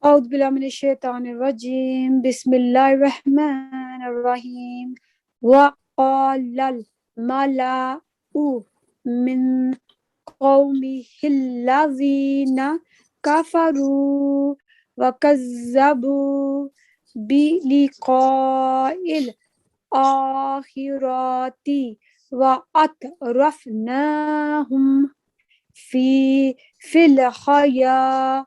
أعوذ بالله من الشيطان الرجيم بسم الله الرحمن الرحيم وقال الملأ من قومه الذين كفروا وكذبوا بلقاء الآخرة وأترفناهم في الحياة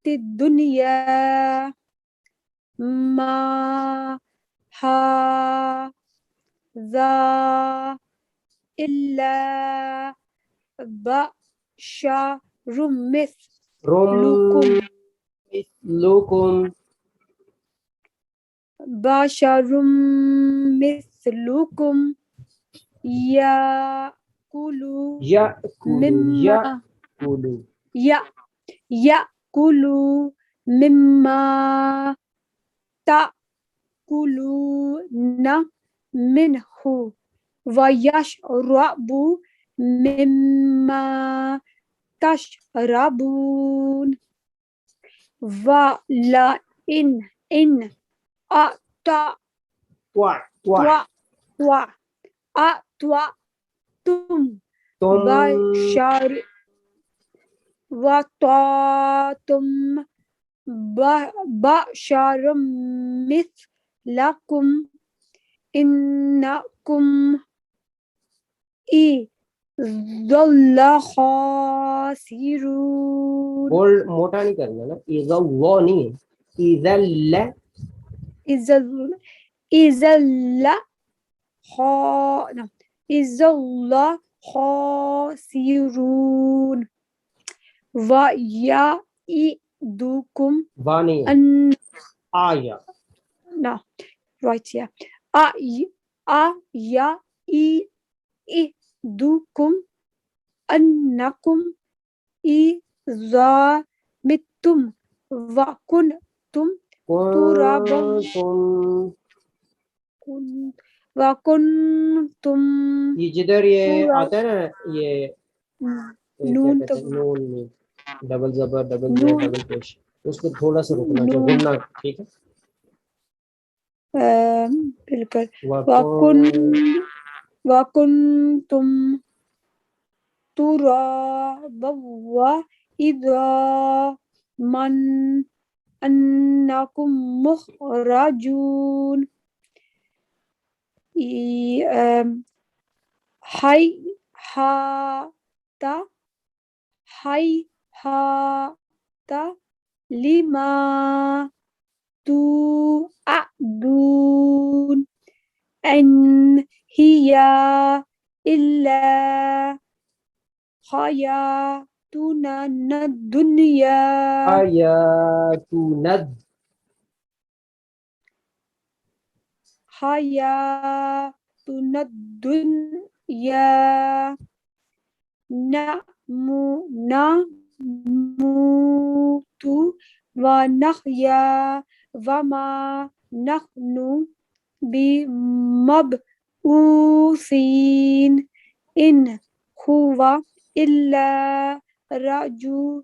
الدنيا ما هذا إلا بشر مثلكم بشر مثلكم يأكل مما تأكلون منه ويشرب مما تشربون ولئن أطعتم بشرا مثلكم إنكم إذا لخاسرون. بول موٹا نہیں کرنا نا، اذا اللہ نہیں ہے، اذا اللہ خاسرون وَيَعِدُكُمْ أَنَّ آیا no right here يَعِدُكُمْ أَنَّكُمْ إِذَا مِتُّمْ وَكُنْتُمْ تُرَابًا وَكُنْتُمْ یہ جدھر یہ آتا ہے نا، یہ نون نون میں ڈبل زبر ڈبل زیر ڈبل پیش، اس کو تھوڑا سا رکنا چاہیے، گھومنا، ٹھیک ہے؟ بالکل وَكُنْتُمْ تُرَابًا وَعِظَامًا أَنَّكُمْ مُخْرَجُونَ هيهات لما توعدون إن هي إلا حياتنا الدنيا حياتنا الدنيا نموت ونحيا وما نحن بمبعوثين إن هو إلا رجل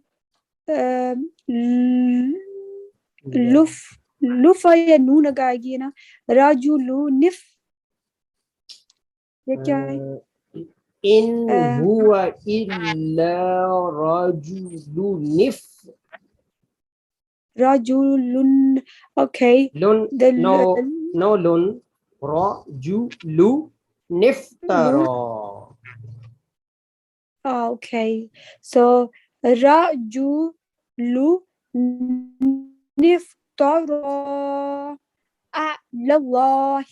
لفا یا نون لگائے گی نا، رجل یہ کیا ہے؟ ان هو الا رجل okay no lun رجل نفترا. Okay, so رجل نفترا على الله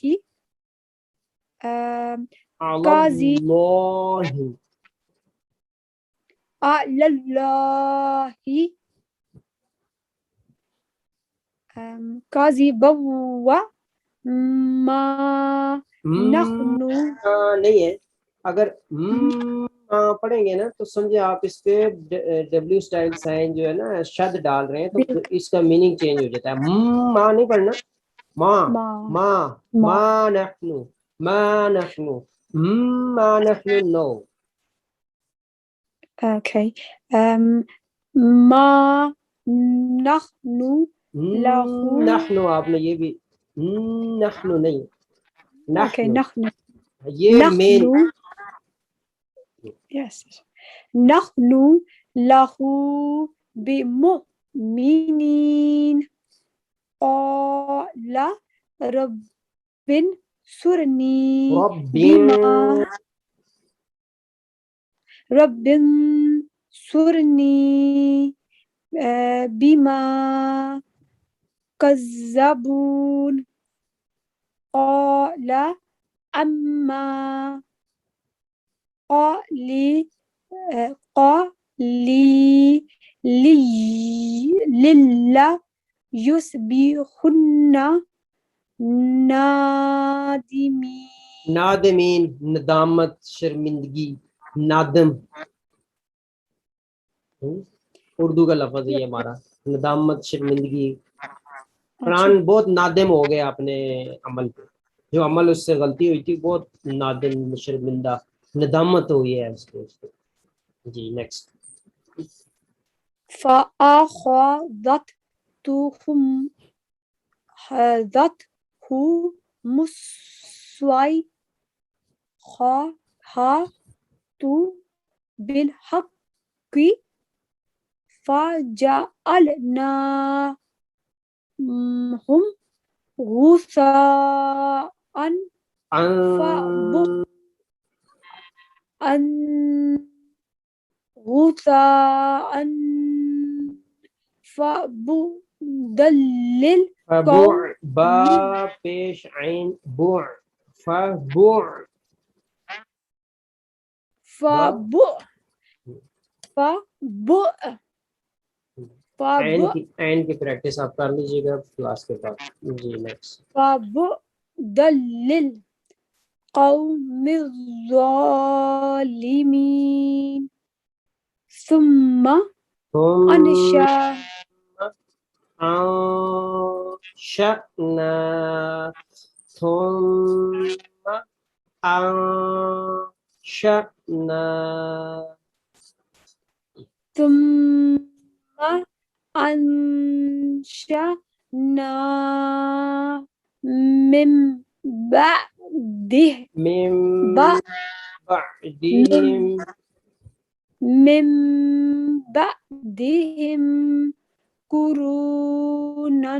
كاذبا وما نحن نہیں ہے، اگر پڑھیں گے نا تو سمجھے آپ اس پہ ڈبلیو سٹائل سائن جو ہے نا شد ڈال رہے ہیں تو اس کا میننگ چینج ہو جاتا ہے. ماں نہیں پڑھنا، ماں نحن ما نحن نو. Okay. ما نحنو لہو نحنو آپ نے یہ بھی نحنو نہیں اوکے نحنو نحنو یہ مین نحنو یس نحنو لہو بمؤمنین قال رب انصرنی بما رب انصرنی بما كذبون قال أما قالي لله يصبحن نادمين نادمین ندامت شرمندگی نادم اردو کا لفظ ہے یہ ہمارا ندامت شرمندگی قرآن بہت نادم ہو گیا اپنے عمل پہ جو عمل اس سے غلطی ہوئی تھی بہت نادم شرمندہ ندامت ہوئی ہے اس کو جی نیکسٹ فأخذتهم الصيحة بالحق فجعلناهم غثاء فبدل با پیش عین بوع فبوع عین کی پریکٹس آپ کر لیجیے گا کلاس کے بعد جی نیکسٹ فبدل القوم الظالمين ثم أنشأنا ثم أنشأنا من بعدهم قرونا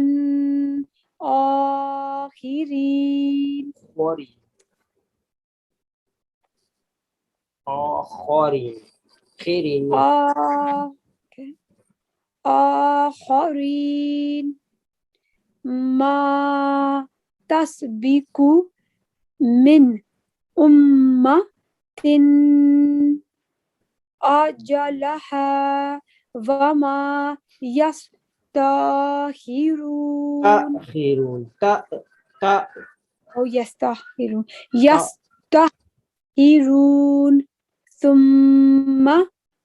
آخرين ما تسبق من أمة أجلها وما يستأخرون يستأخرون ثم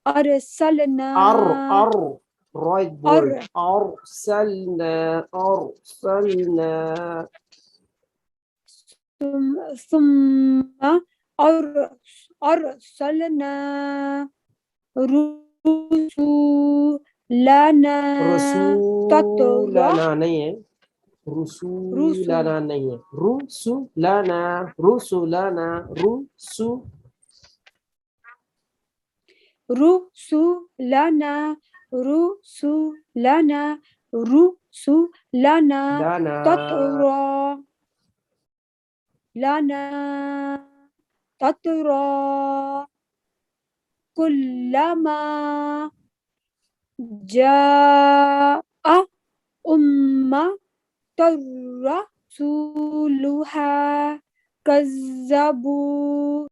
أرسلنا ثم أرسلنا رسولنا رسولنا نہیں ہے رسولنا نہیں ہے رسولنا تترى كلما جاء أمة رسولها كذبوا